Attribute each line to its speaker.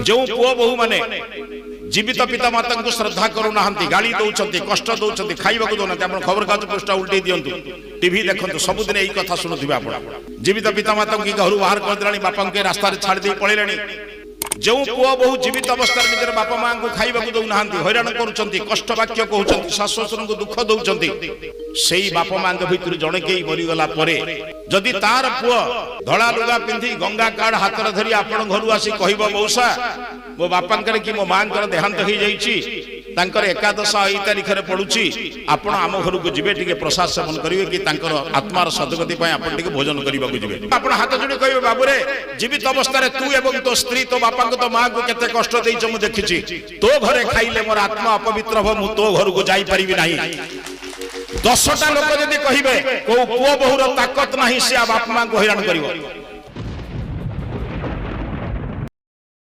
Speaker 1: जो पुओ बहु माने जीवित पिता माता को श्रद्धा करूना गाड़ी दौरान कष्ट दौरान खाइबा को दौना आप खबर कागज पृष्ठा उल्टे दिंतु टीवी देखते सबुदिन यही कथा शुणुवे आप जीवित पिता माता की घर बाहर करदे बापा के रास्ता छाड़ी पड़े जो पुओ बहु जीवित अवस्था निजर बापा माँ को खाइबा को दौना हैरान करुँच कष्ट वाक्य कहते शाशु शशुर को दुख दौरान से बापा माँ भर जड़े कई मरीगला जदि तार पुओ धड़ा लुगा पिंधि गंगा कार्ड हाथ में धरी आपण घर आसी कह मौसा मो बापा कि मो माँ देहांत हो जाइए एकादश यही तारीख में पड़ुची आपण आम घर को जी टे प्रसाद सेवन करेंगे कि आत्मार सदगति आप भोजन करने को जी आप हाथ जोड़ी कहे बाबूरे जीवित अवस्था तू एवं तो स्त्री तो बापा तो माँ को केते कष्ट देइछ मु देखिछि तो घरे खाइले मोर आत्मा अपवित्र हो मु तो घर को जाई परिबि नाही 10टा लोक जदि कहिबे को पुओ बहुर ताकत नाही से बाप माँ को हैरान करिवो